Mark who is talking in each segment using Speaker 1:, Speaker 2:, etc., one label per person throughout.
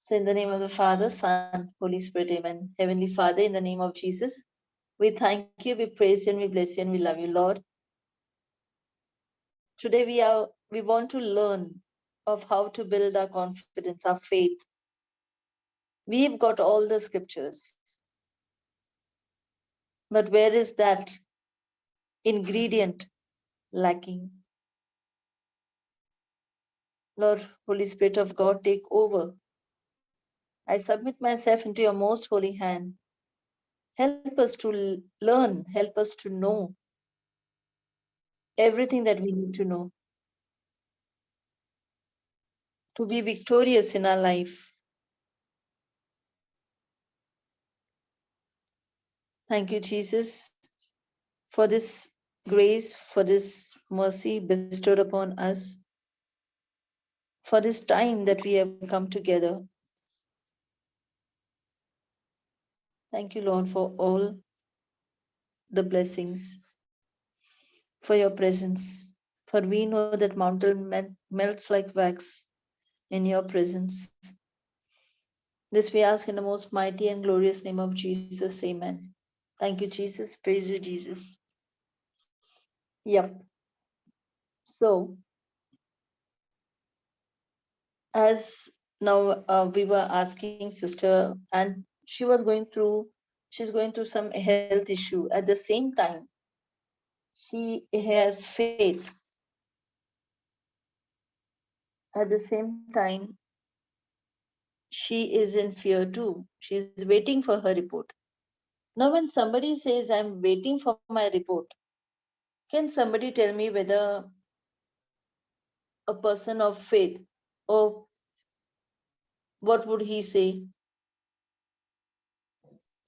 Speaker 1: So in the name of the Father, Son, Holy Spirit, Amen. Heavenly Father, in the name of Jesus, we thank you, we praise you, and we bless you, and we love you, Lord. Today we want to learn of how to build our confidence, our faith. We've got all the scriptures, but where is that ingredient lacking? Lord, Holy Spirit of God, take over. I submit myself into your most holy hand. Help us to learn, help us to know everything that we need to know to be victorious in our life. Thank you, Jesus, for this grace, for this mercy bestowed upon us, for this time that we have come together. Thank you, Lord, for all the blessings, for your presence. For we know that mountain melts like wax in your presence. This we ask in the most mighty and glorious name of Jesus. Amen. Thank you, Jesus. Praise you, Jesus. Yep. So, as now we were asking sister, and she's going through some health issue. At the same time, she has faith. At the same time, she is in fear too. She's waiting for her report. Now, when somebody says, I'm waiting for my report, can somebody tell me whether a person of faith, or what would he say?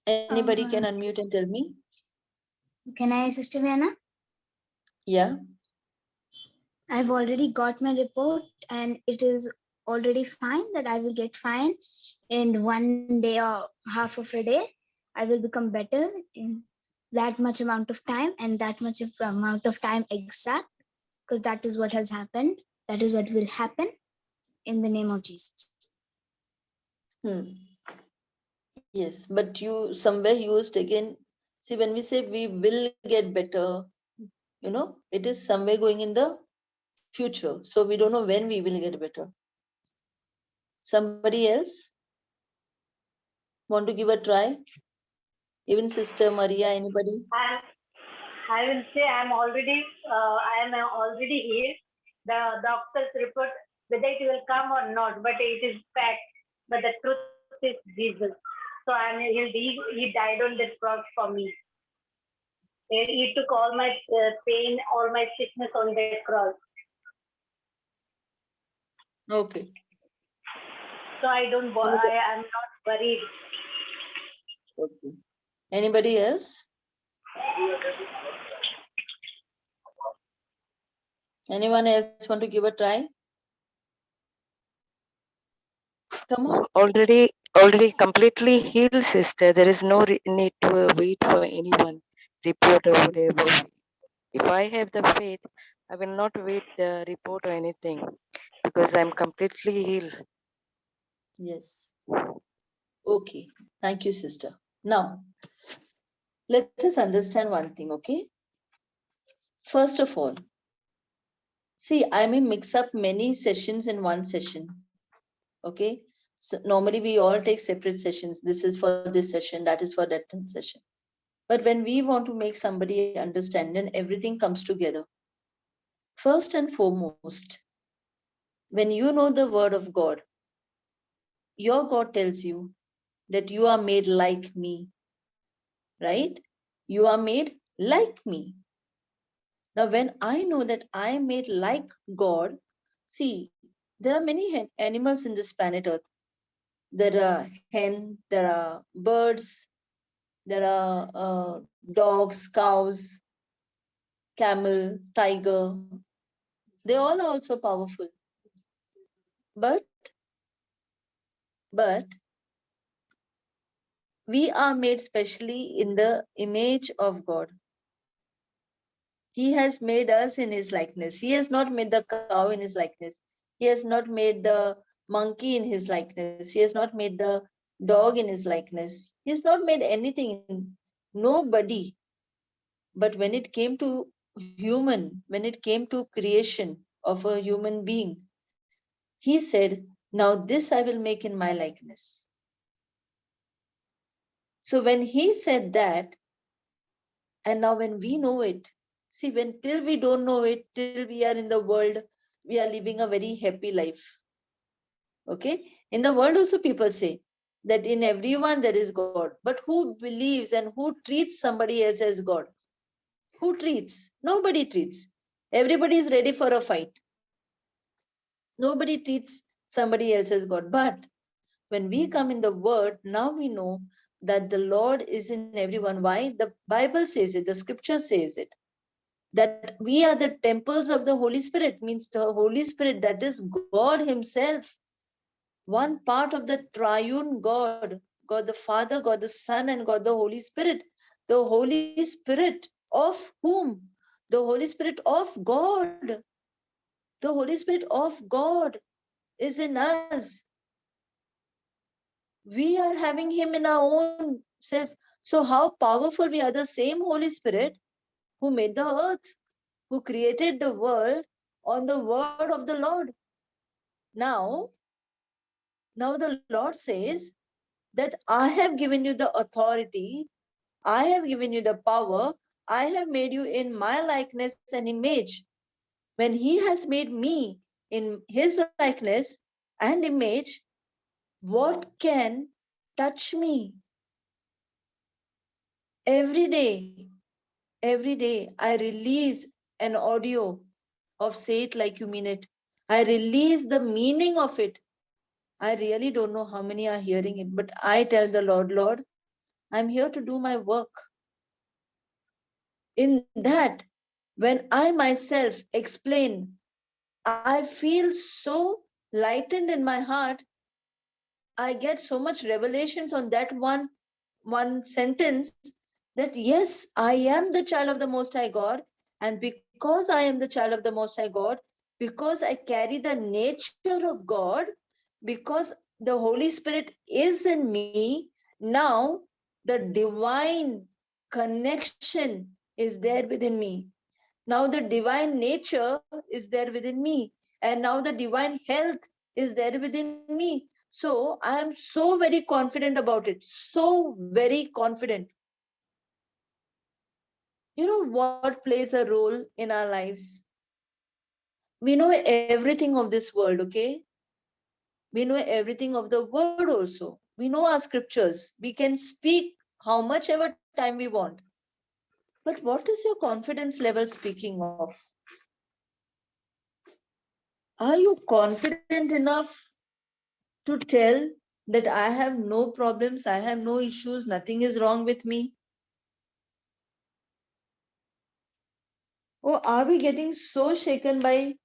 Speaker 1: Anybody can unmute and tell me?
Speaker 2: Can I, Sister Vienna?
Speaker 1: Yeah.
Speaker 2: I've already got my report and it is already fine that I will get fine in 1 day or half of a day. I will become better in that much amount of time and that much of amount of time exact, because that is what has happened. That is what will happen in the name of Jesus.
Speaker 1: Yes, but you somewhere used again. See, when we say we will get better, it is somewhere going in the future. So we don't know when we will get better. Somebody else want to give a try? Even Sister Maria, anybody?
Speaker 3: I will say I am already here. The doctor's report, whether it will come or not, but it is fact. But the truth is Jesus. So he died on that cross for me. He took all my pain, all my sickness on that cross.
Speaker 1: Okay.
Speaker 3: So I am not worried.
Speaker 1: Okay. Anybody else? Anyone else want to give a try? Come on.
Speaker 4: Already completely healed, sister. There is no need to wait for anyone report or whatever. If I have the faith, I will not wait the report or anything because I'm completely healed.
Speaker 1: Yes. Okay. Thank you, sister. Now, let us understand one thing, okay? First of all, see, I may mix up many sessions in one session, okay? So normally we all take separate sessions. This is for this session, that is for that session. But when we want to make somebody understand, then everything comes together. First and foremost, when you know the word of God, your God tells you that you are made like me, right? You are made like me. Now, when I know that I am made like God, see, there are many animals in this planet Earth. There are hen, there are birds, there are dogs, cows, camel, tiger. They all are also powerful. But we are made specially in the image of God. He has made us in his likeness. He has not made the cow in his likeness. He has not made the monkey in his likeness. He has not made the dog in his likeness. He has not made anything, nobody. But when it came to human, when it came to creation of a human being, he said, now this I will make in my likeness. So when he said that, and now when we know it, see, when till we don't know it, till we are in the world, we are living a very happy life. Okay? In the world also people say that in everyone there is God. But who believes and who treats somebody else as God? Who treats? Nobody treats. Everybody is ready for a fight. Nobody treats somebody else as God. But when we come in the word, now we know that the Lord is in everyone. Why? The Bible says it, the scripture says it. That we are the temples of the Holy Spirit, means the Holy Spirit, that is God Himself. One part of the triune God, God the Father, God the Son, and God the Holy Spirit. The Holy Spirit of whom? The Holy Spirit of God. The Holy Spirit of God is in us. We are having Him in our own self. So how powerful we are. The same Holy Spirit who made the earth, who created the world on the word of the Lord. Now the Lord says that I have given you the authority, I have given you the power, I have made you in my likeness and image. When He has made me in His likeness and image, what can touch me? Every day, I release an audio of Say It Like You Mean It. I release the meaning of it. I really don't know how many are hearing it, but I tell the Lord, Lord, I'm here to do my work. In that, when I myself explain, I feel so lightened in my heart. I get so much revelations on that one sentence that yes, I am the child of the Most High God. And because I am the child of the Most High God, because I carry the nature of God, because the Holy Spirit is in me, now the divine connection is there within me. Now the divine nature is there within me. And now the divine health is there within me. So I am so very confident about it. So very confident. You know what plays a role in our lives? We know everything of this world, okay? We know everything of the word also. We know our scriptures. We can speak how much ever time we want. But what is your confidence level speaking of? Are you confident enough to tell that I have no problems, I have no issues, nothing is wrong with me? Or are we getting so shaken by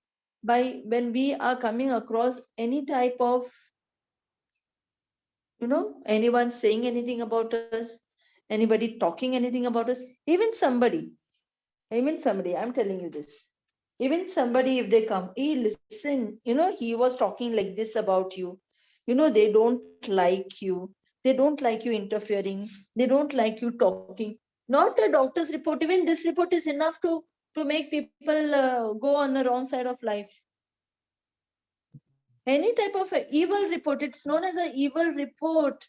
Speaker 1: when we are coming across any type of, anyone saying anything about us, anybody talking anything about us, even somebody, I'm telling you this, even somebody, if they come, hey, listen, he was talking like this about you, they don't like you, they don't like you interfering, they don't like you talking. Not a doctor's report, even this report is enough to make people go on the wrong side of life. Any type of a evil report, it's known as an evil report.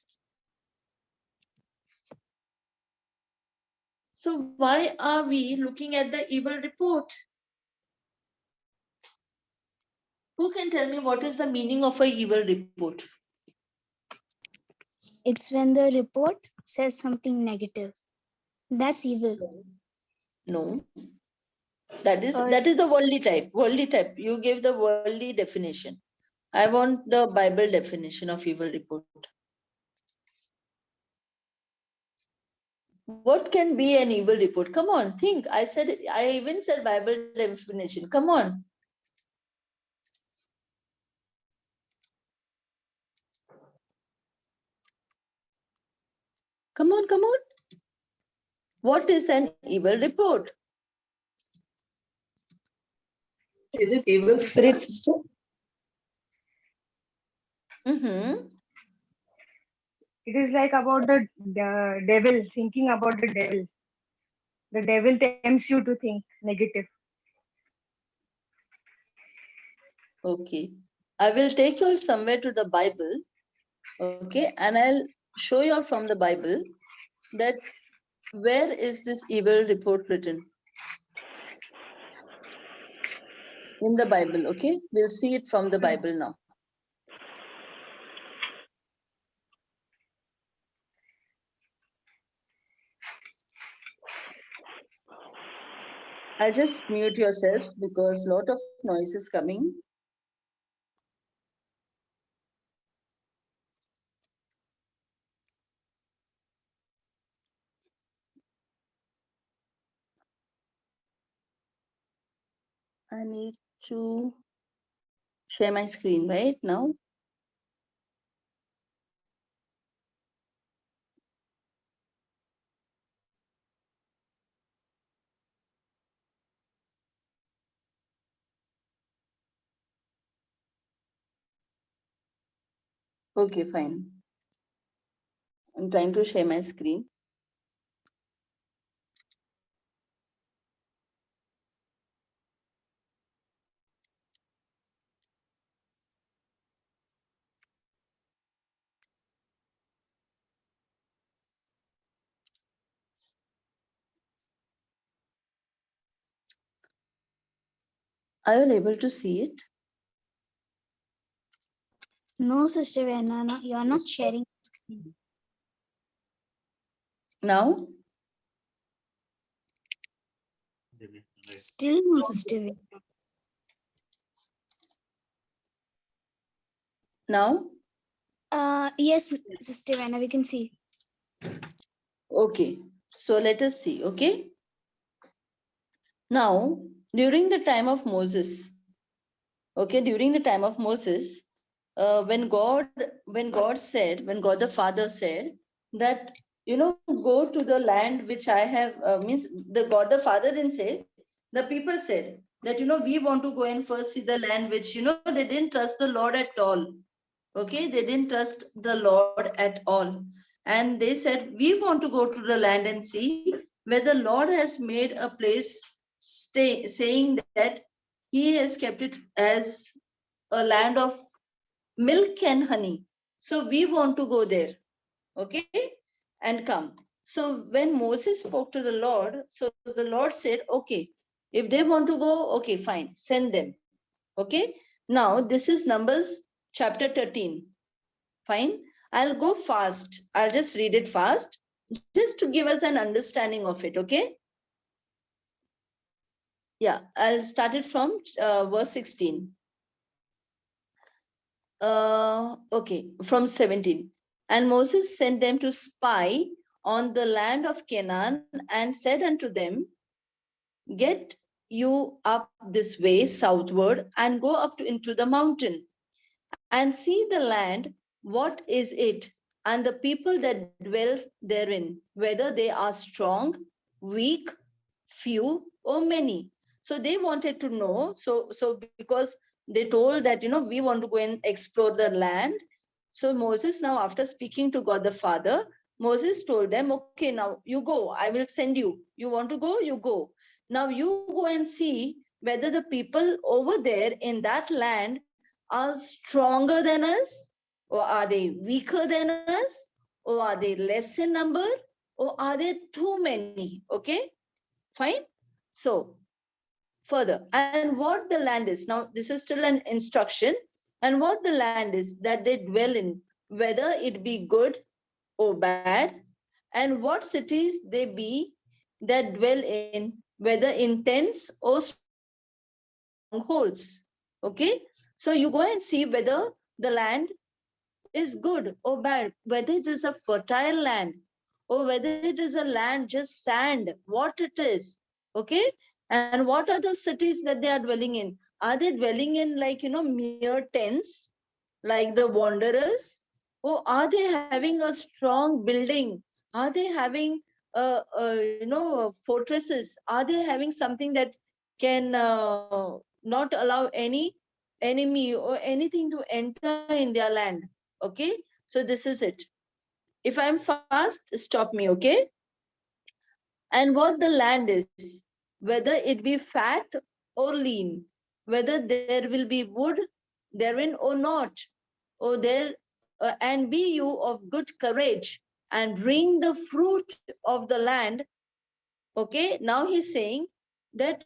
Speaker 1: So why are we looking at the evil report? Who can tell me what is the meaning of a evil report?
Speaker 2: It's when the report says something negative. That's evil.
Speaker 1: No. That is
Speaker 2: Or
Speaker 1: the worldly type. Worldly type. You gave the worldly definition. I want the Bible definition of evil report. What can be an evil report? Come on, think. I even said Bible definition. Come on. Come on, come on. What is an evil report? Is it evil spirit, sister? Mm-hmm.
Speaker 5: It is like about the devil, thinking about the devil. The devil tempts you to think negative.
Speaker 1: Okay. I will take you all somewhere to the Bible. Okay. And I'll show you all from the Bible that where is this evil report written? In the Bible. Okay. We'll see it from the Bible now. I'll just mute yourself because lot of noise is coming. I need to share my screen right now. Okay, fine. I'm trying to share my screen. Are you able to see it
Speaker 2: No, Sister Verna, no, you are not sharing.
Speaker 1: now?
Speaker 2: Still no, Sister Verna.
Speaker 1: Now?
Speaker 2: Yes, Sister Verna, we can see.
Speaker 1: Okay. So let us see. Okay. Now, during the time of Moses, okay, during the time of Moses, when God said, when God the Father said that, go to the land which I have, means the God the Father didn't say, the people said that, we want to go and first see the land which, they didn't trust the Lord at all. Okay, they didn't trust the Lord at all. And they said, we want to go to the land and see where the Lord has made a place stay, saying that he has kept it as a land of milk and honey. So we want to go there. Okay, and come. So when Moses spoke to the Lord, so the Lord said, okay, if they want to go, okay, fine, send them. Okay, now this is Numbers chapter 13. Fine. I'll go fast. I'll just read it fast, just to give us an understanding of it. Okay. Yeah, I'll start it from verse 16. Okay, from 17. And Moses sent them to spy on the land of Canaan and said unto them, get you up this way southward and go up into the mountain and see the land, what is it, and the people that dwell therein, whether they are strong, weak, few, or many. So they wanted to know. So because they told that, we want to go and explore the land. So Moses, now after speaking to God the Father, Moses told them, okay, now you go, I will send you. You want to go, you go. Now you go and see whether the people over there in that land are stronger than us, or are they weaker than us, or are they less in number, or are there too many? Okay, fine. So further, and what the land is, now this is still an instruction, and what the land is that they dwell in, whether it be good or bad, and what cities they be that dwell in, whether in tents or strongholds. Okay, so you go and see whether the land is good or bad, whether it is a fertile land or whether it is a land just sand, what it is. Okay, and what are the cities that they are dwelling in? Are they dwelling in, like, mere tents like the wanderers, or are they having a strong building? Are they having fortresses? Are they having something that can not allow any enemy or anything to enter in their land. Okay, so this is it. If I'm fast, stop me, okay? And what the land is, whether it be fat or lean, whether there will be wood therein or not, or there, and be you of good courage and bring the fruit of the land. Okay, now he's saying that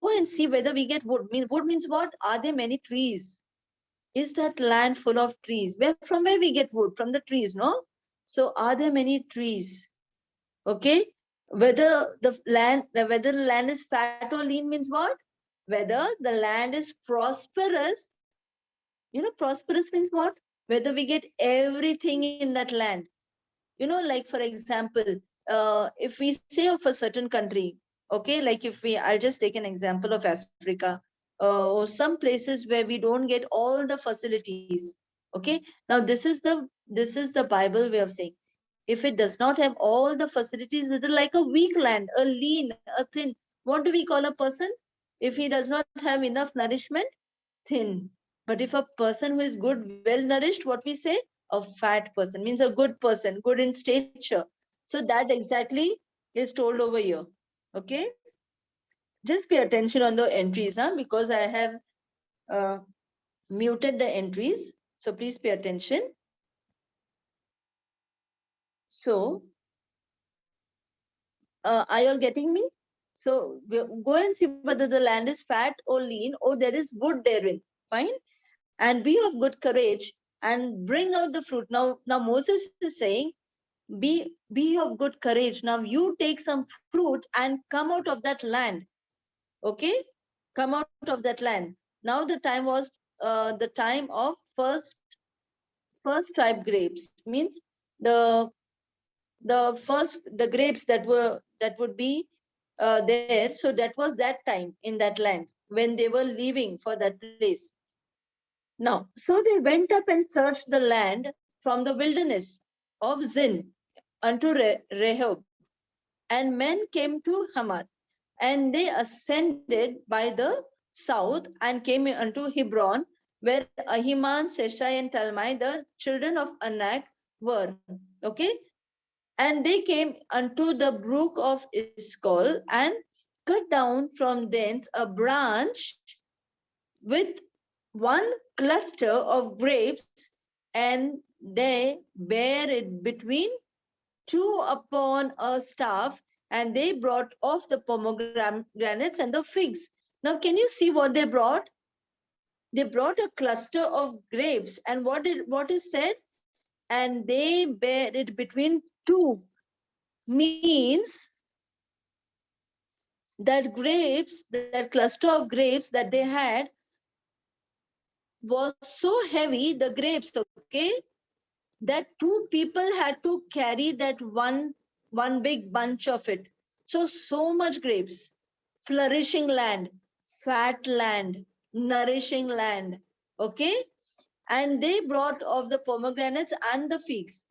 Speaker 1: go and see whether we get wood. Wood means what? Are there many trees? Is that land full of trees? From where we get wood? From the trees, no? So are there many trees? Okay, whether the land is fat or lean means what? Whether the land is prosperous. Prosperous means what? Whether we get everything in that land. Like for example, if we say of a certain country, okay, like I'll just take an example of Africa, or some places where we don't get all the facilities. Okay, now this is the Bible way of saying, if it does not have all the facilities, it is like a weak land, a lean, a thin. What do we call a person if he does not have enough nourishment? Thin. But if a person who is good, well nourished, what we say? A fat person, means a good person, good in stature. So that exactly is told over here. Okay, just pay attention on the entries, because I have uh, muted the entries, so please pay attention. So are you all getting me? So go and see whether the land is fat or lean, or there is wood therein. Fine. And be of good courage and bring out the fruit. Now Moses is saying, be of good courage. Now you take some fruit and come out of that land. Okay, come out of that land. Now the time was the time of first tribe grapes, means the grapes that would be there. So that was that time in that land when they were leaving for that place. Now, so they went up and searched the land from the wilderness of Zin unto Rehob, and men came to Hamath, and they ascended by the south and came unto Hebron, where Ahiman, Sheshai, and Talmai, the children of Anak, were. Okay, and they came unto the brook of Iskol and cut down from thence a branch with one cluster of grapes, and they bare it between two upon a staff, and they brought off the pomegranates and the figs. Now, can you see what they brought? They brought a cluster of grapes, and what is said? And they bare it between two, means that cluster of grapes that they had was so heavy, the grapes, okay, that two people had to carry that one big bunch of it. So much grapes, flourishing land, fat land, nourishing land, okay? And they brought of the pomegranates and the figs.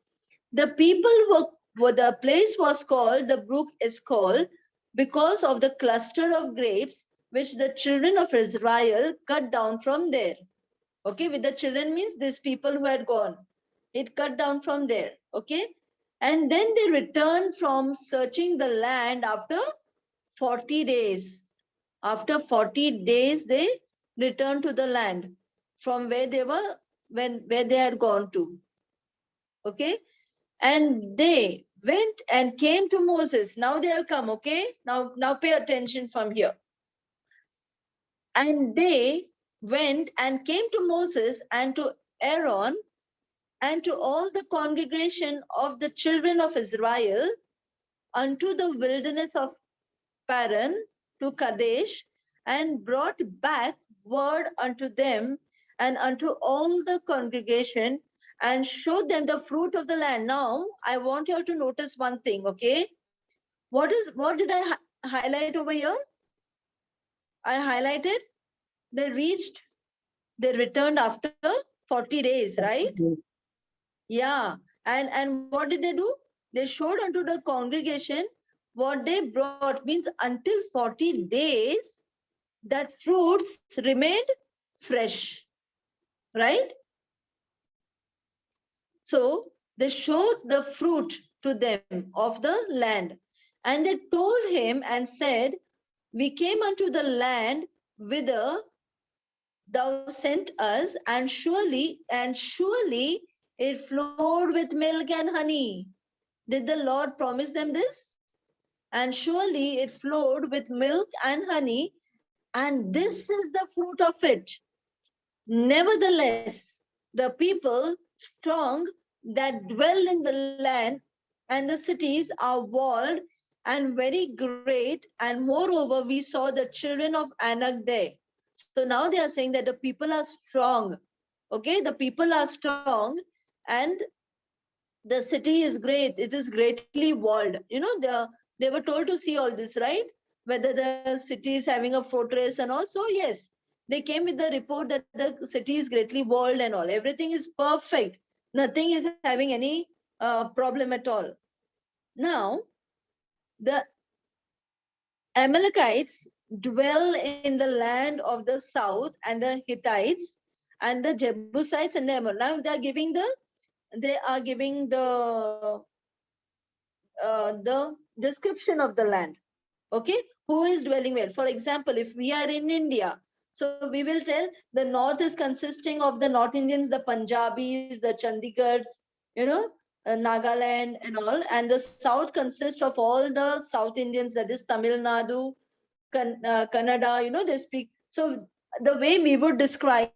Speaker 1: The people the place was called, the brook is called, because of the cluster of grapes which the children of Israel cut down from there. Okay, with the children means these people who had gone. It cut down from there. Okay, and then they returned from searching the land after 40 days. After 40 days, they returned to the land from where they were, where they had gone to. Okay, and they went and came to Moses. Now they will come. Okay, now pay attention from here. And they went and came to Moses and to Aaron and to all the congregation of the children of Israel unto the wilderness of Paran to Kadesh, and brought back word unto them and unto all the congregation, and showed them the fruit of the land. Now, I want you all to notice one thing, okay? What did I highlight over here? I highlighted they returned after 40 days, right? Yeah. And what did they do? They showed unto the congregation what they brought, means until 40 days, that fruits remained fresh, right? So they showed the fruit to them of the land. And they told him and said, we came unto the land whither thou sent us, and surely it flowed with milk and honey. Did the Lord promise them this? And surely it flowed with milk and honey, and this is the fruit of it. Nevertheless, the people strong that dwell in the land and the cities are walled and very great. And moreover, we saw the children of Anak there. So now they are saying that the people are strong. Okay, the people are strong and the city is great. It is greatly walled. You know, they were told to see all this, right? Whether the city is having a fortress and all. So yes, they came with the report that the city is greatly walled and all. Everything is perfect. Nothing is having any problem at all. Now, the Amalekites dwell in the land of the south, and the Hittites and the Jebusites and the Ammon. Now they are giving the description of the land. Okay, who is dwelling where? For example, if we are in India, so we will tell the north is consisting of the North Indians, the Punjabis, the Chandigarhs, you know, Nagaland and all, and the south consists of all the South Indians, that is Tamil Nadu, Kannada, you know, they speak. So the way we would describe,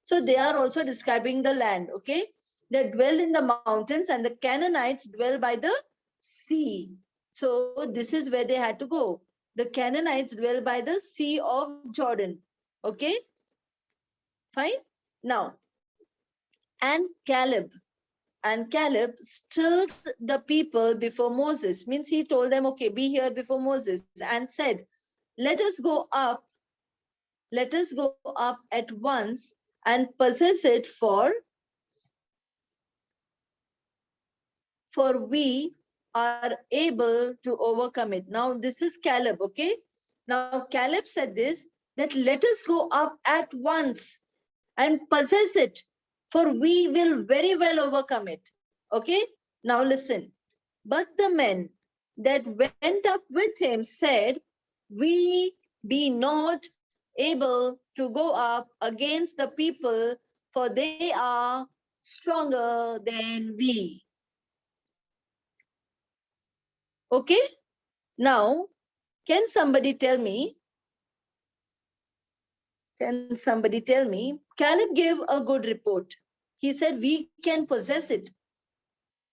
Speaker 1: so they are also describing the land. Okay, they dwell in the mountains, and the Canaanites dwell by the sea. So this is where they had to go. The Canaanites dwell by the Sea of Jordan. Okay, fine. Now, and Caleb stirred the people before Moses. Means he told them, okay, be here before Moses, and said, let us go up at once and possess it, for we are able to overcome it. Now this is Caleb, okay? Now Caleb said this, that let us go up at once and possess it, for we will very well overcome it. Okay? Now listen. But the men that went up with him said, we be not able to go up against the people, for they are stronger than we. Okay? Now, can somebody tell me? Caleb gave a good report. He said, we can possess it.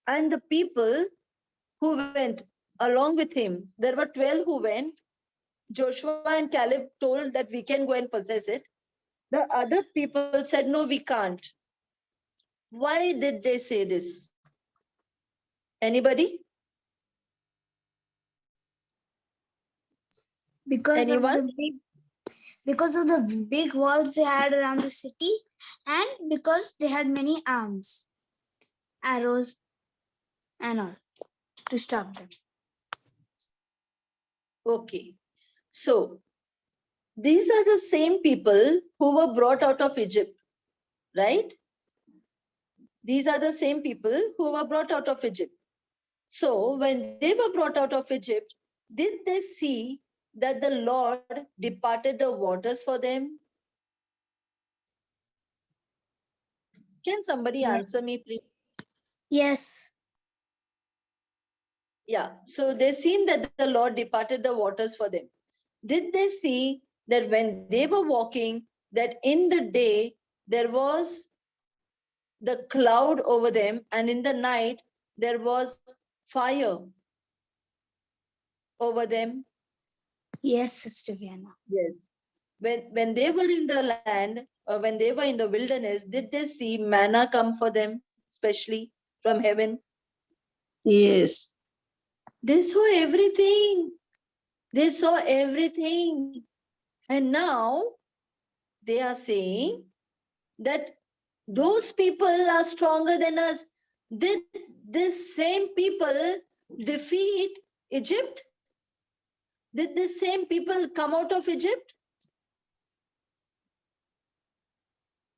Speaker 1: And the people who went along with him, there were 12 who went. Joshua and Caleb told that we can go and possess it. The other people said, no, we can't. Why did they say this? Anybody?
Speaker 2: Because
Speaker 1: Anyone?
Speaker 2: of the big walls they had around the city, and because they had many arms, arrows, and all to stop them.
Speaker 1: Okay. So, these are the same people who were brought out of Egypt, right? These are the same people who were brought out of Egypt. So, when they were brought out of Egypt, did they see that the Lord departed the waters for them? Can somebody answer me, please?
Speaker 2: Yes.
Speaker 1: Yeah, so they seen that the Lord departed the waters for them. Did they see that when they were walking, that in the day there was the cloud over them, and in the night there was fire over them?
Speaker 2: Yes, Sister Vienna.
Speaker 1: Yes. When they were in the land, or when they were in the wilderness, did they see manna come for them, especially from heaven? Yes. They saw everything. They saw everything. And now they are saying that those people are stronger than us. Did this same people defeat Egypt? Did the same people come out of Egypt?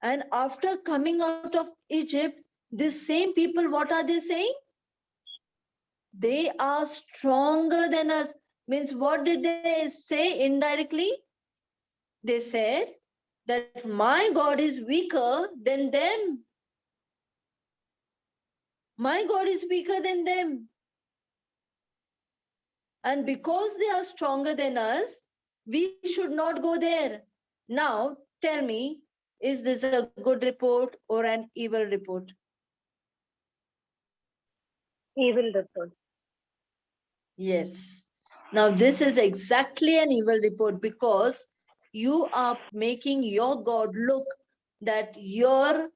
Speaker 1: And after coming out of Egypt, these same people, what are they saying? They are stronger than us. Means what did they say indirectly? They said that my God is weaker than them. My God is weaker than them. And because they are stronger than us, we should not go there. Now, tell me, is this a good report or an evil report?
Speaker 3: Evil report.
Speaker 1: Yes. Now, this is exactly an evil report because you are making your God look that your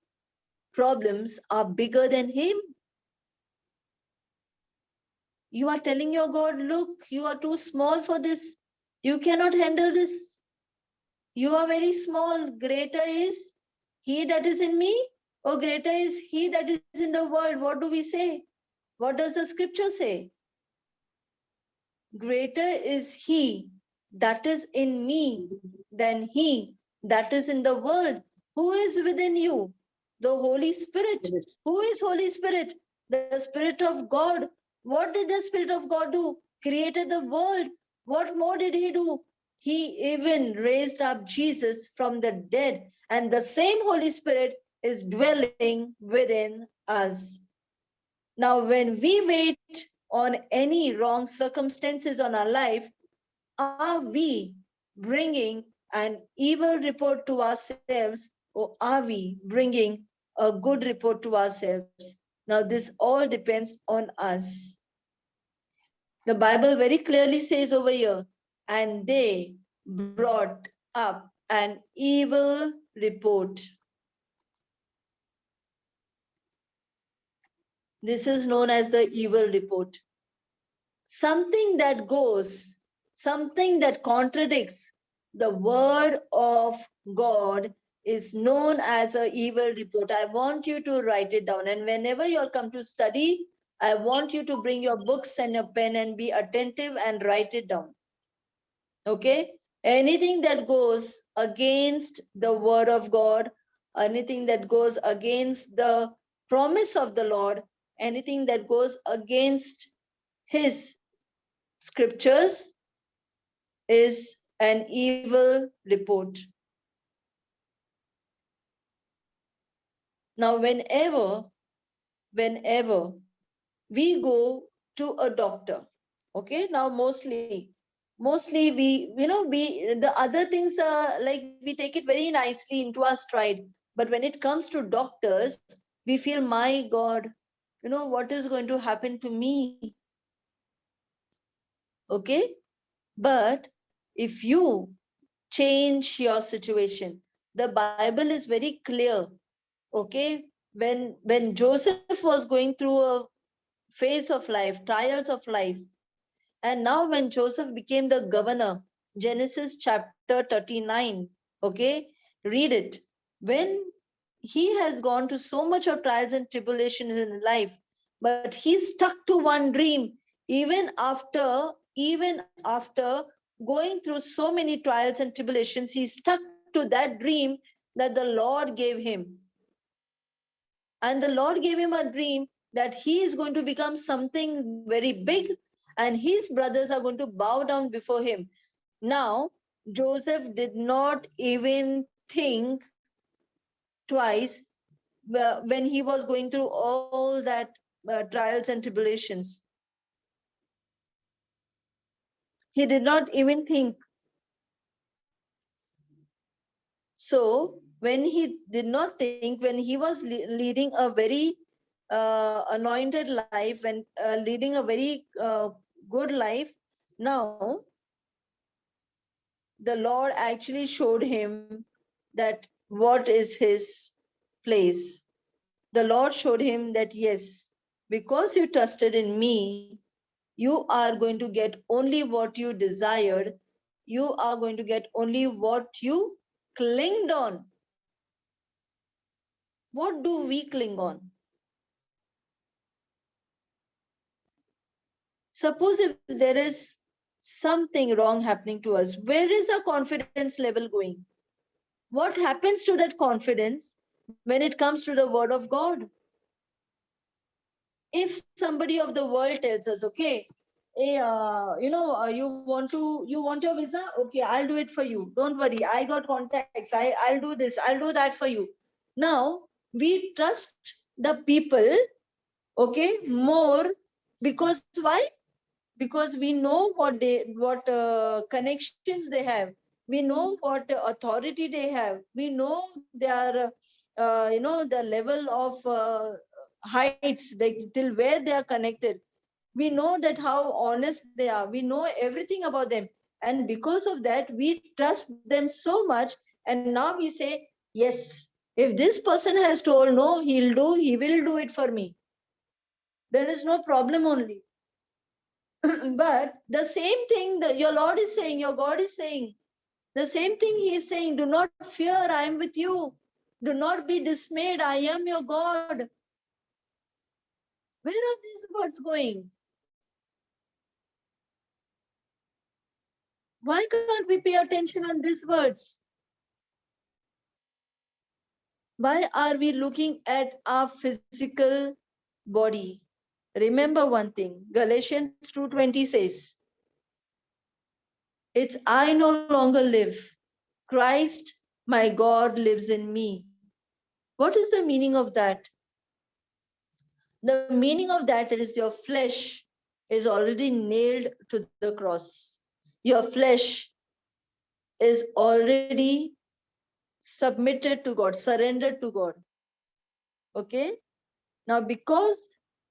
Speaker 1: problems are bigger than him. You are telling your God, look, you are too small for this. You cannot handle this. You are very small. Greater is he that is in me, or greater is he that is in the world. What do we say? What does the scripture say? Greater is he that is in me than he that is in the world. Who is within you? The Holy Spirit. Who is Holy Spirit? The Spirit of God. What did the Spirit of God do? Created the world. What more did he do? He even raised up Jesus from the dead, and the same Holy Spirit is dwelling within us. Now, when we wait on any wrong circumstances on our life, are we bringing an evil report to ourselves, or are we bringing a good report to ourselves? Now, this all depends on us. The Bible very clearly says over here, and they brought up an evil report. This is known as the evil report. Something that goes, something that contradicts the word of God is known as an evil report. I want you to write it down. And whenever you'll come to study, I want you to bring your books and your pen and be attentive and write it down. Okay? Anything that goes against the word of God, anything that goes against the promise of the Lord, anything that goes against his scriptures is an evil report. Now, whenever we go to a doctor, okay, now mostly the other things are like we take it very nicely into our stride, but when it comes to doctors, we feel, my God, what is going to happen to me? Okay, but if you change your situation, the Bible is very clear. Okay, when Joseph was going through a phase of life, trials of life, and now when Joseph became the governor, Genesis chapter 39, okay, read it. When he has gone to so much of trials and tribulations in life, but he stuck to one dream, even after going through so many trials and tribulations, he stuck to that dream that the Lord gave him. And the Lord gave him a dream that he is going to become something very big, and his brothers are going to bow down before him. Now, Joseph did not even think twice when he was going through all that trials and tribulations. He did not even think. So, when he did not think, when he was leading a very anointed life and leading a very good life, now the Lord actually showed him that what is his place. The Lord showed him that, yes, because you trusted in me, you are going to get only what you desired. You are going to get only what you clinged on. What do we cling on? Suppose if there is something wrong happening to us, where is our confidence level going? what happens to that confidence when it comes to the word of God? If somebody of the world tells us, okay, hey, you want your visa? Okay, I'll do it for you. Don't worry, I got contacts. I'll do this, I'll do that for you. Now we trust the people, okay, more, because why? Because we know what connections they have. We know what authority they have. We know their the level of heights, like till where they are connected. We know that how honest they are. We know everything about them, and because of that we trust them so much. And now we say, yes, if this person has told, no, he will do it for me. There is no problem only. But the same thing that your Lord is saying, your God is saying, the same thing He is saying, do not fear, I am with you. Do not be dismayed, I am your God. Where are these words going? Why can't we pay attention on these words? Why are we looking at our physical body? Remember one thing, Galatians 2:20 says, it's I no longer live. Christ, my God, lives in me. What is the meaning of that? The meaning of that is your flesh is already nailed to the cross. Your flesh is already submitted to God, surrendered to God. Okay? Now, because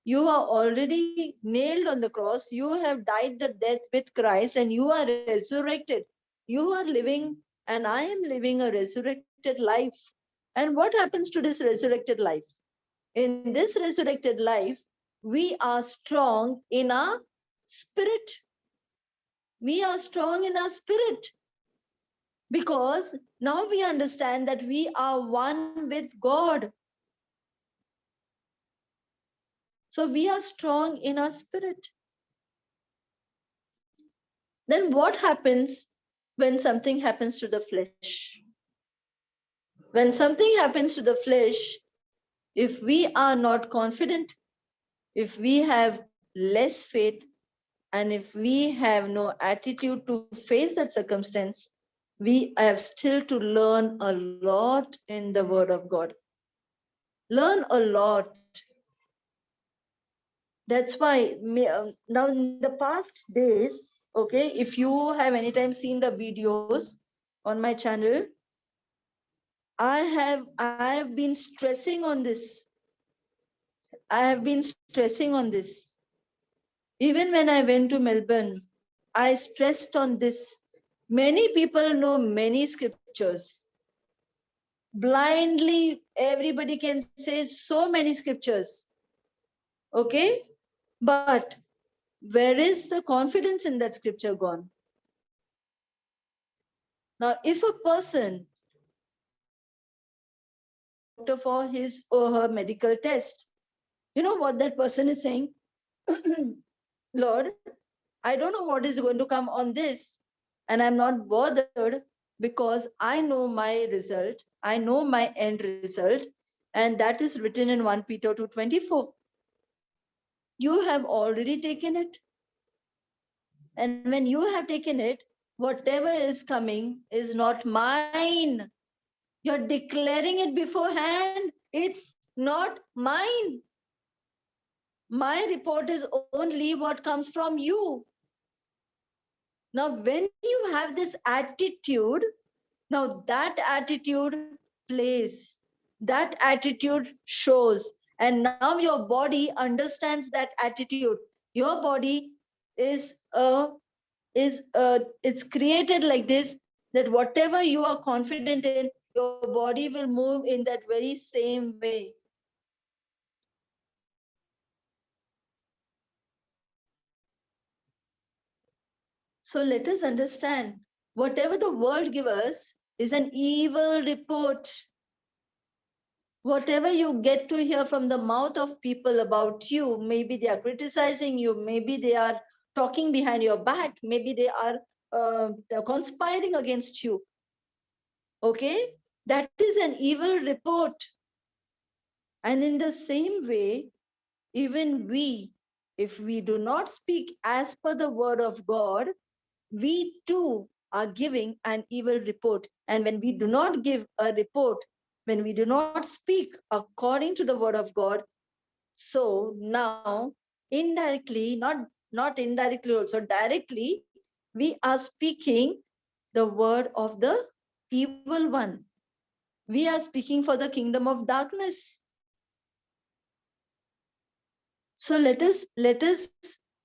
Speaker 1: you are already nailed on the cross, you have died the death with Christ and you are resurrected. You are living, and I am living a resurrected life. And what happens to this resurrected life? In this resurrected life, we are strong in our spirit. We are strong in our spirit because now we understand that we are one with God. So we are strong in our spirit. Then what happens when something happens to the flesh? When something happens to the flesh, if we are not confident, if we have less faith, and if we have no attitude to face that circumstance, we have still to learn a lot in the Word of God. Learn a lot. That's why now in the past days, okay, if you have anytime seen the videos on my channel, I have been stressing on this. I have been stressing on this. Even when I went to Melbourne, I stressed on this. Many people know many scriptures. Blindly, everybody can say so many scriptures. Okay? But where is the confidence in that scripture gone? Now, if a person for his or her medical test, you know what that person is saying? Lord, I don't know what is going to come on this, and I'm not bothered because I know my result. I know my end result, and that is written in 1 Peter 2:24. You have already taken it. And when you have taken it, whatever is coming is not mine. You're declaring it beforehand. It's not mine. My report is only what comes from you. Now, when you have this attitude, now that attitude plays, that attitude shows, and now your body understands that attitude. Your body it's created like this, that whatever you are confident in, your body will move in that very same way. So let us understand, whatever the world gives us is an evil report. Whatever you get to hear from the mouth of people about you, maybe they are criticizing you, maybe they are talking behind your back, maybe they are conspiring against you. Okay? That is an evil report. And in the same way, even we, if we do not speak as per the word of God, we too are giving an evil report. And when we do not give a report, when we do not speak according to the word of God, so now indirectly, not indirectly also, directly, we are speaking the word of the evil one. We are speaking for the kingdom of darkness. So let us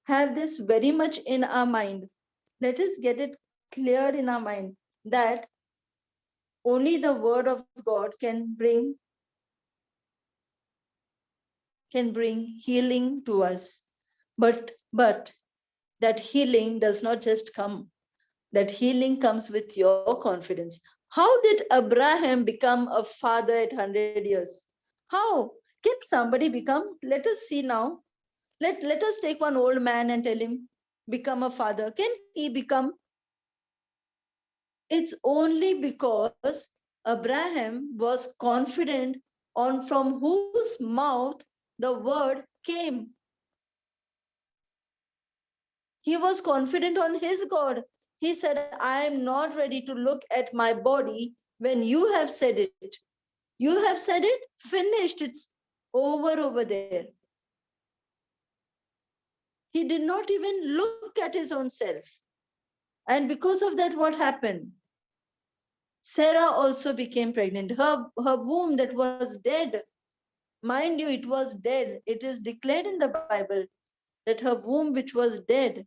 Speaker 1: have this very much in our mind. Let us get it clear in our mind that only the word of God can bring healing to us. But that healing does not just come. That healing comes with your confidence. How did Abraham become a father at 100 years? How can somebody become? Let us see now. Let us take one old man and tell him, become a father. Can he become? It's only because Abraham was confident on from whose mouth the word came. He was confident on his God. He said, I am not ready to look at my body when you have said it. You have said it, finished, it's over there. He did not even look at his own self. And because of that, what happened? Sarah also became pregnant. Her womb that was dead, mind you, it was dead. It is declared in the Bible that her womb, which was dead,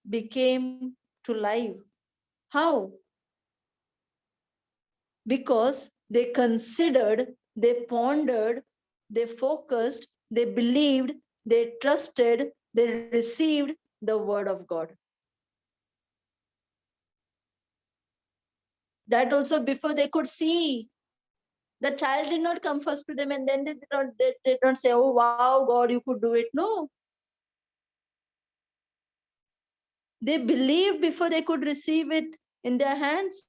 Speaker 1: became to life. How? Because they considered, they pondered, they focused, they believed, they trusted, they received the word of God. That also before they could see. The child did not come first to them and then they don't say, oh, wow, God, you could do it. No. They believed before they could receive it in their hands.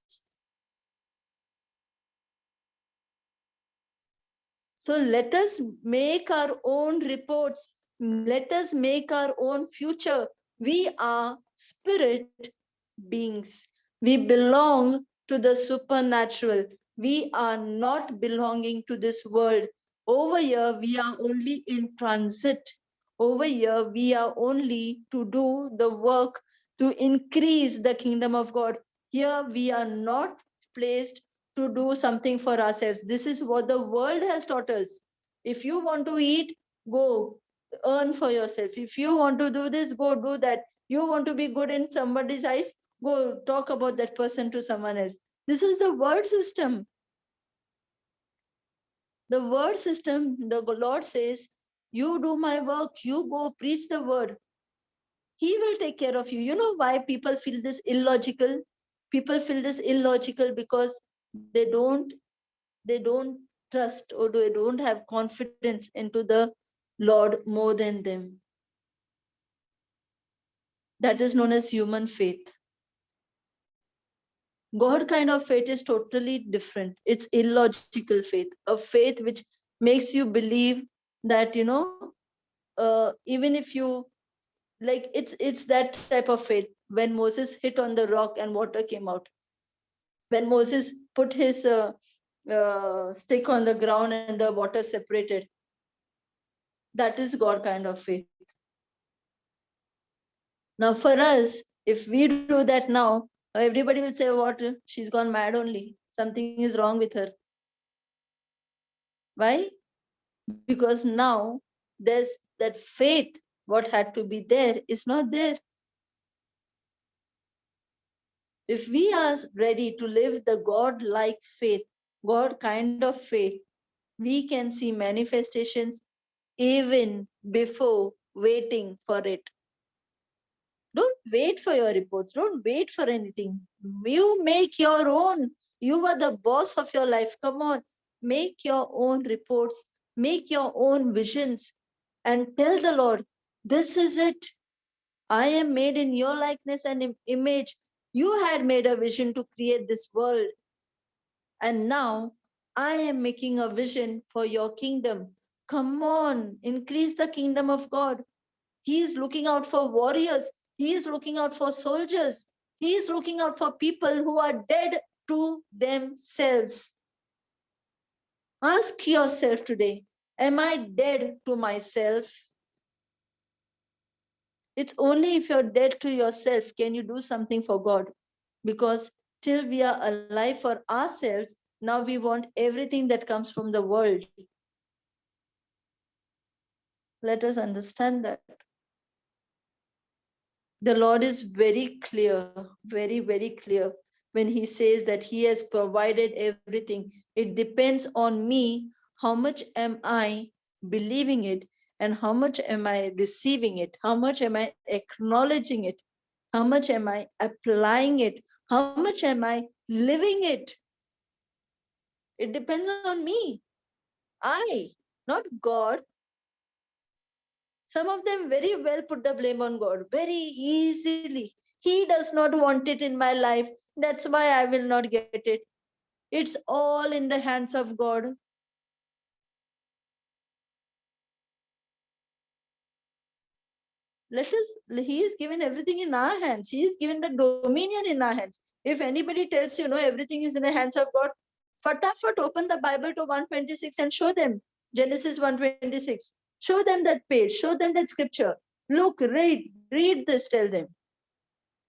Speaker 1: So let us make our own reports. Let us make our own future. We are spirit beings. We belong to the supernatural. We are not belonging to this world. Over here, we are only in transit. Over here, we are only to do the work to increase the kingdom of God. Here, we are not placed to do something for ourselves. This is what the world has taught us. If you want to eat, go earn for yourself. If you want to do this, go do that. You want to be good in somebody's eyes, go talk about that person to someone else. This is the word system. The word system, the Lord says, you do my work, you go preach the word. He will take care of you. You know why people feel this illogical? People feel this illogical because they don't trust or they don't have confidence into the Lord more than them. That is known as human faith. God kind of faith is totally different. It's illogical faith, a faith which makes you believe that, even if you like, it's that type of faith. When Moses hit on the rock and water came out, when Moses put his stick on the ground and the water separated, that is God kind of faith. Now, for us, if we do that now, everybody will say, what? She's gone mad only. Something is wrong with her. Why? Because now there's that faith, what had to be there is not there. If we are ready to live the God-like faith, God kind of faith, we can see manifestations even before waiting for it. Don't wait for your reports. Don't wait for anything. You make your own. You are the boss of your life. Come on, make your own reports, make your own visions, and tell the Lord, this is it. I am made in your likeness and image. You had made a vision to create this world. And now I am making a vision for your kingdom. Come on, increase the kingdom of God. He is looking out for warriors. He is looking out for soldiers. He is looking out for people who are dead to themselves. Ask yourself today, am I dead to myself? It's only if you're dead to yourself can you do something for God. Because till we are alive for ourselves, now we want everything that comes from the world. Let us understand that. The Lord is very clear, very, very clear when he says that he has provided everything. It depends on me. How much am I believing it? And how much am I receiving it? How much am I acknowledging it? How much am I applying it? How much am I living it? It depends on me. I, not God. Some of them very well put the blame on God very easily. He does not want it in my life. That's why I will not get it. It's all in the hands of God. He is given everything in our hands. He is given the dominion in our hands. If anybody tells you, no, everything is in the hands of God, fatafat open the Bible to 126 and show them Genesis 126. Show them that page. Show them that scripture. Look, read this, tell them.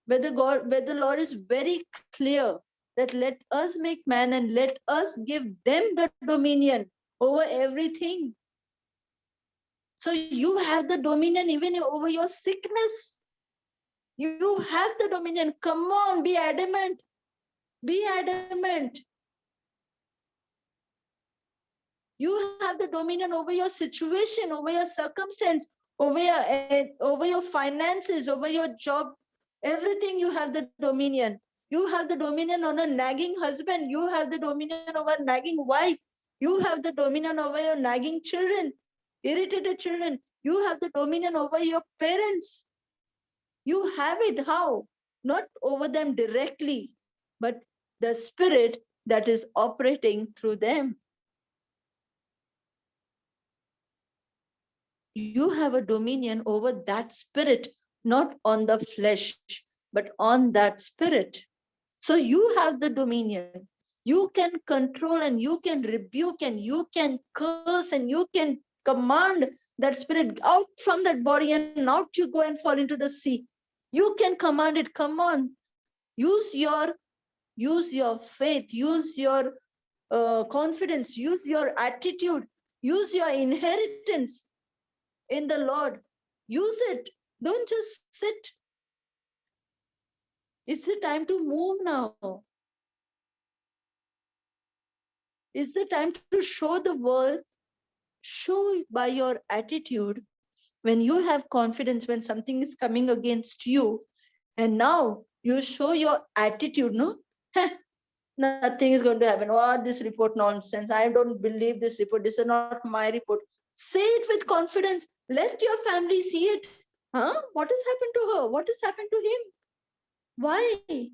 Speaker 1: Where the Lord is very clear that let us make man and let us give them the dominion over everything. So you have the dominion even over your sickness. You have the dominion. Come on, be adamant. Be adamant. You have the dominion over your situation, over your circumstance, over your finances, over your job. Everything you have the dominion. You have the dominion on a nagging husband. You have the dominion over a nagging wife. You have the dominion over your nagging children, irritated children. You have the dominion over your parents. You have it. How? Not over them directly, but the spirit that is operating through them. You have a dominion over that spirit, not on the flesh, but on that spirit. So you have the dominion. You can control and you can rebuke and you can curse and you can command that spirit out from that body and out you go and fall into the sea. You can command it. Come on. Use your faith, use your confidence, use your attitude, use your inheritance in the Lord. Use it. Don't just sit. It's the time to move now. It's the time to show the world, show by your attitude. When you have confidence, when something is coming against you, and now you show your attitude, no? Nothing is going to happen. Oh, this report nonsense. I don't believe this report. This is not my report. Say it with confidence. Let your family see it. Huh? What has happened to her? What has happened to him? Why?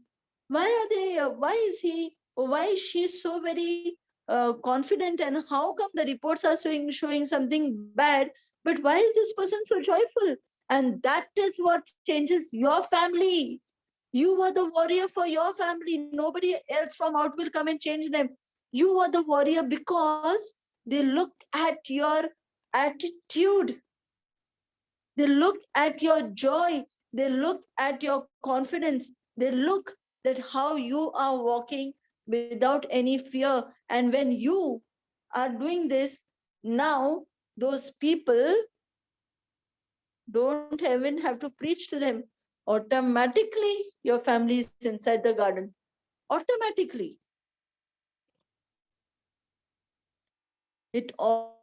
Speaker 1: Why are they? Why is he? Why is she so very confident? And how come the reports are showing something bad? But why is this person so joyful? And that is what changes your family. You are the warrior for your family. Nobody else from out will come and change them. You are the warrior because they look at your attitude. They look at your joy. They look at your confidence. They look at how you are walking without any fear. And when you are doing this, now those people don't even have to preach to them. Automatically, your family is inside the garden. Automatically. It all,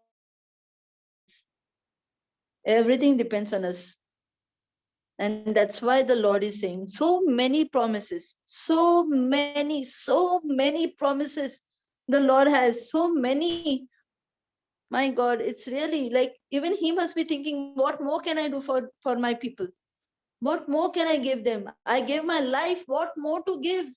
Speaker 1: everything depends on us. And that's why the Lord is saying so many promises, so many promises. The Lord has so many. My God, it's really like even he must be thinking, what more can I do for my people? What more can I give them? I gave my life. What more to give?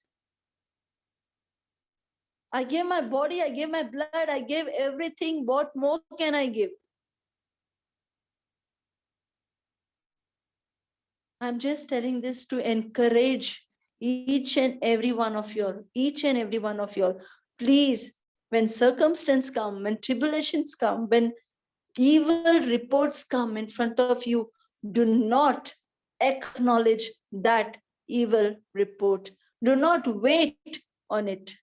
Speaker 1: I gave my body, I gave my blood, I gave everything. What more can I give? I'm just telling this to encourage each and every one of you, each and every one of you. Please, when circumstances come, when tribulations come, when evil reports come in front of you, do not acknowledge that evil report. Do not wait on it.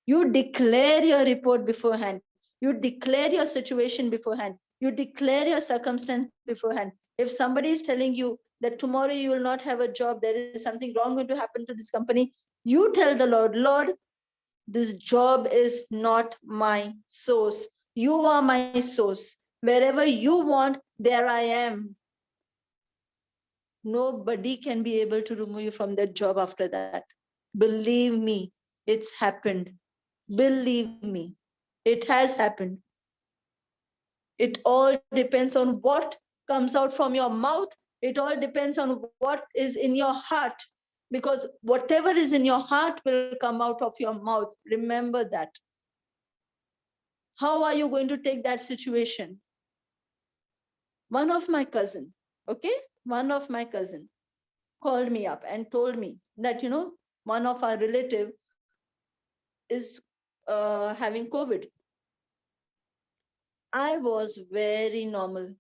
Speaker 1: You declare your report beforehand. You declare your situation beforehand. You declare your circumstance beforehand. If somebody is telling you that tomorrow you will not have a job, there is something wrong going to happen to this company, you tell the Lord, Lord, this job is not my source. You are my source. Wherever you want, there I am. Nobody can be able to remove you from that job after that. Believe me, it's happened. Believe me, it has happened. It all depends on what comes out from your mouth. It all depends on what is in your heart. Because whatever is in your heart will come out of your mouth. Remember that. How are you going to take that situation? One of my cousin, okay, one of my cousin called me up and told me that, one of our relative is having COVID. I was very normal.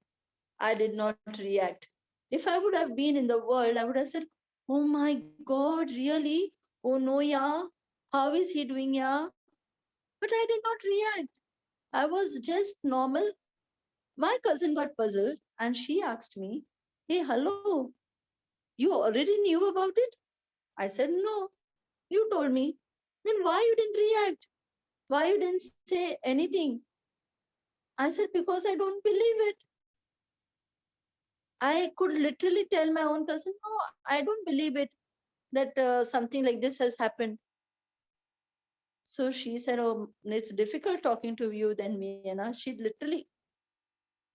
Speaker 1: I did not react. If I would have been in the world, I would have said, oh my God, really? Oh no, yeah. How is he doing, yeah? But I did not react. I was just normal. My cousin got puzzled and she asked me, hey, hello, you already knew about it? I said, no, you told me. Then why you didn't react? Why you didn't say anything? I said, because I don't believe it. I could literally tell my own cousin, no, I don't believe it that something like this has happened. So she said, oh, it's difficult talking to you than me. And she literally,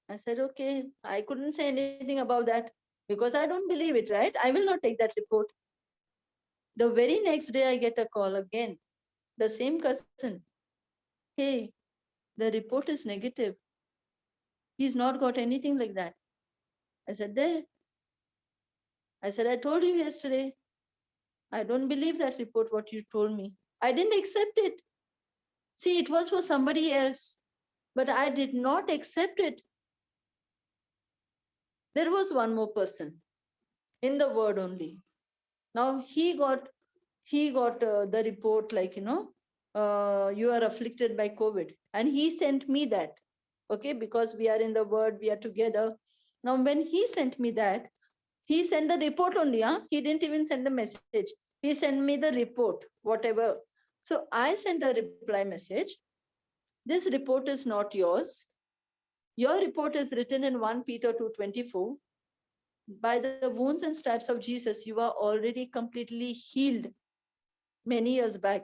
Speaker 1: I said, okay, I couldn't say anything about that because I don't believe it, right? I will not take that report. The very next day, I get a call again, the same cousin. Hey, the report is negative. He's not got anything like that. I said, there. I said, I told you yesterday. I don't believe that report, what you told me. I didn't accept it. See, it was for somebody else, but I did not accept it. There was one more person in the word only. Now he got the report like, you are afflicted by COVID. And he sent me that, okay, because we are in the word, we are together. Now, when he sent me that, he sent the report only. He didn't even send a message. He sent me the report, whatever. So I sent a reply message. This report is not yours. Your report is written in 1 Peter 2:24. By the wounds and stripes of Jesus, you are already completely healed many years back.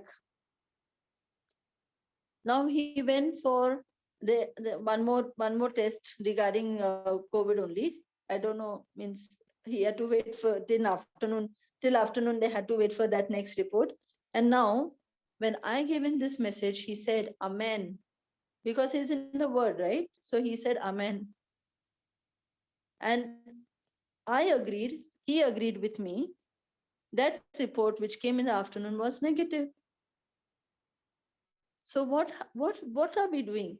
Speaker 1: Now he went for the one more test regarding COVID only. I don't know, means he had to wait for till afternoon they had to wait for that next report. And now when I gave him this message, he said amen, because he's in the word, right? So he said amen. And I agreed, he agreed with me. That report which came in the afternoon was negative. So what are we doing?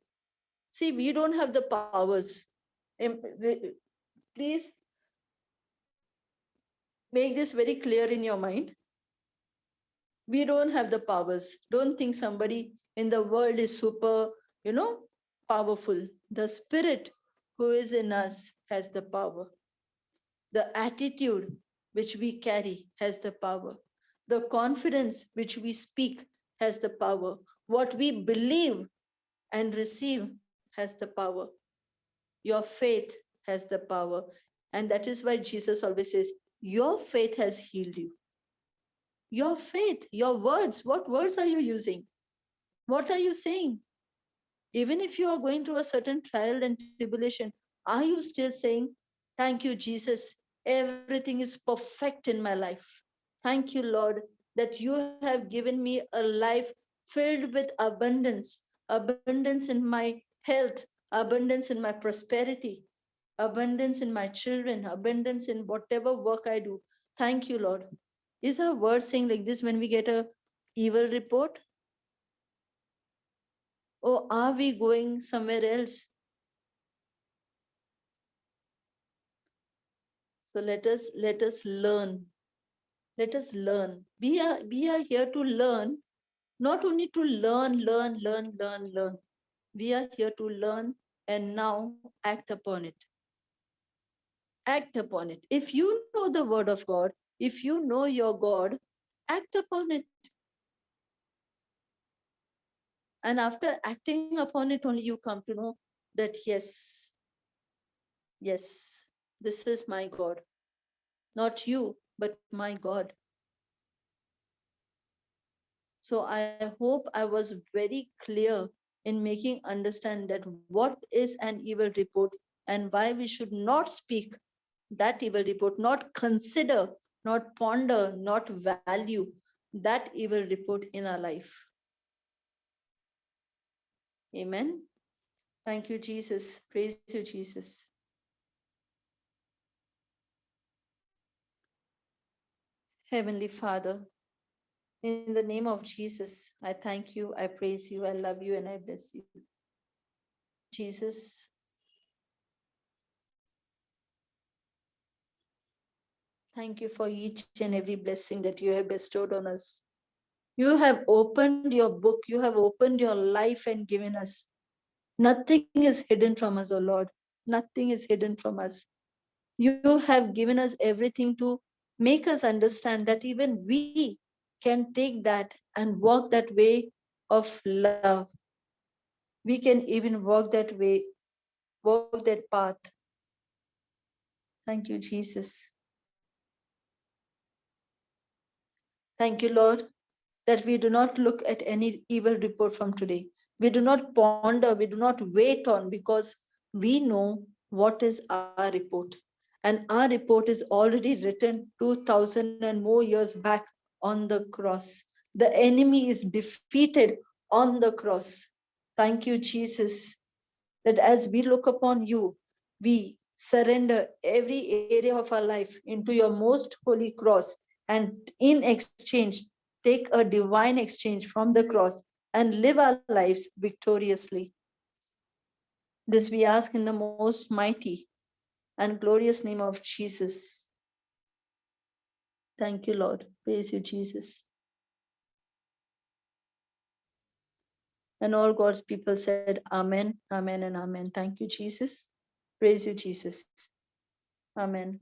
Speaker 1: See, we don't have the powers. Please make this very clear in your mind. We don't have the powers. Don't think somebody in the world is super, powerful. The spirit who is in us has the power. The attitude which we carry has the power. The confidence which we speak has the power. What we believe and receive has the power. Your faith has the power. And that is why Jesus always says, your faith has healed you. Your faith, your words, what words are you using? What are you saying? Even if you are going through a certain trial and tribulation, are you still saying, thank you, Jesus, everything is perfect in my life. Thank you, Lord, that you have given me a life filled with abundance, abundance in my health, abundance in my prosperity, abundance in my children, abundance in whatever work I do. Thank you, Lord. Is our word saying like this when we get a evil report? Or are we going somewhere else? So let us learn. Let us learn. We are here to learn, not only to learn. We are here to learn and now act upon it. Act upon it. If you know the word of God, if you know your God, act upon it. And after acting upon it, only you come to know that yes, this is my God. Not you, but my God. So I hope I was very clear in making understand that what is an evil report and why we should not speak that evil report, not consider, not ponder, not value that evil report in our life. Amen. Thank you, Jesus. Praise you, Jesus. Heavenly Father, in the name of Jesus, I thank you, I praise you, I love you, and I bless you. Jesus, thank you for each and every blessing that you have bestowed on us. You have opened your book, you have opened your life and given us. Nothing is hidden from us, O Lord. Nothing is hidden from us. You have given us everything to make us understand that even we can take that and walk that way of love. We can even walk that way, walk that path. Thank you, Jesus. Thank you, Lord, that we do not look at any evil report from today. We do not ponder, we do not wait on, because we know what is our report. And our report is already written 2000 and more years back on the cross. The enemy is defeated on the cross. Thank you, Jesus, that as we look upon you, we surrender every area of our life into your most holy cross, and in exchange, take a divine exchange from the cross and live our lives victoriously. This we ask in the most mighty and glorious name of Jesus. Thank you, Lord. Praise you, Jesus. And all God's people said, Amen, Amen, and Amen. Thank you, Jesus. Praise you, Jesus. Amen.